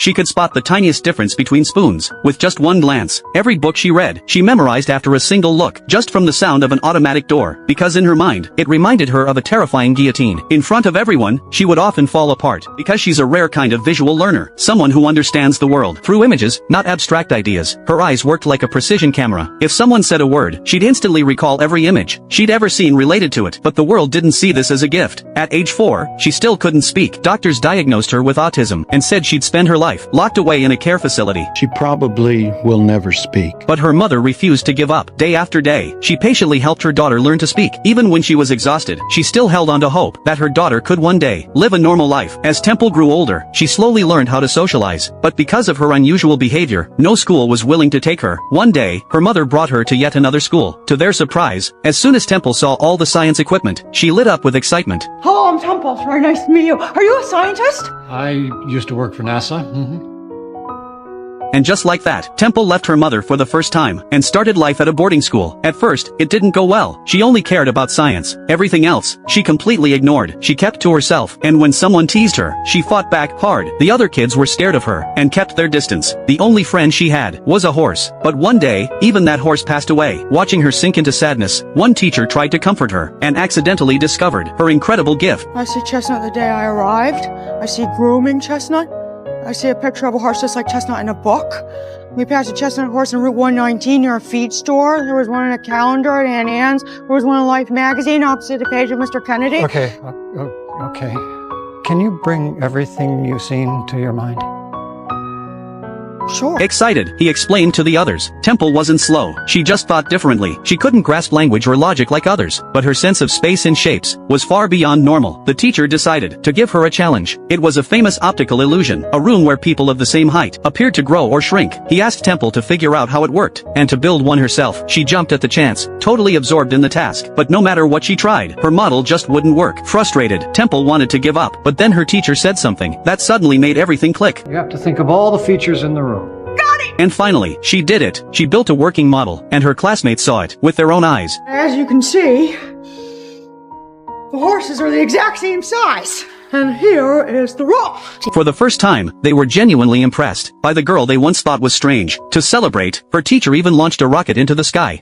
She could spot the tiniest difference between spoons, with just one glance. Every book she read, she memorized after a single look, just from the sound of an automatic door, because in her mind, it reminded her of a terrifying guillotine. In front of everyone, she would often fall apart, because she's a rare kind of visual learner, someone who understands the world through images, not abstract ideas. Her eyes worked like a precision camera. If someone said a word, she'd instantly recall every image she'd ever seen related to it. But the world didn't see this as a gift. At age 4, she still couldn't speak. Doctors diagnosed her with autism, and said she'd spend her life locked away in a care facility. She probably will never speak. But her mother refused to give up. Day after day, she patiently helped her daughter learn to speak. Even when she was exhausted, she still held on to hope that her daughter could one day live a normal life. As Temple grew older, she slowly learned how to socialize. But because of her unusual behavior, no school was willing to take her. One day, her mother brought her to yet another school. To their surprise, as soon as Temple saw all the science equipment, she lit up with excitement. Hello, I'm Temple. It's very nice to meet you. Are you a scientist? I used to work for NASA. And just like that, Temple left her mother for the first time, and started life at a boarding school. At first, it didn't go well. She only cared about science. Everything else, she completely ignored. She kept to herself, and when someone teased her, she fought back hard. The other kids were scared of her, and kept their distance. The only friend she had was a horse. But one day, even that horse passed away. Watching her sink into sadness, one teacher tried to comfort her, and accidentally discovered her incredible gift. I see Chestnut the day I arrived. I see grooming Chestnut. I see a picture of a horse just like Chestnut in a book. We passed a Chestnut horse on Route 119 near a feed store. There was one in a calendar at Aunt Anne's. There was one in Life magazine opposite the page of Mr. Kennedy. Okay. Can you bring everything you've seen to your mind? Sure. Excited, he explained to the others. Temple wasn't slow. She just thought differently. She couldn't grasp language or logic like others, but her sense of space and shapes was far beyond normal. The teacher decided to give her a challenge. It was a famous optical illusion, a room where people of the same height appeared to grow or shrink. He asked Temple to figure out how it worked, and to build one herself. She jumped at the chance, totally absorbed in the task. But no matter what she tried, her model just wouldn't work. Frustrated, Temple wanted to give up, but then her teacher said something that suddenly made everything click. You have to think of all the features in the room. And finally, she did it. She built a working model, and her classmates saw it with their own eyes. As you can see, the horses are the exact same size. And here is the room. For the first time, they were genuinely impressed by the girl they once thought was strange. To celebrate, her teacher even launched a rocket into the sky.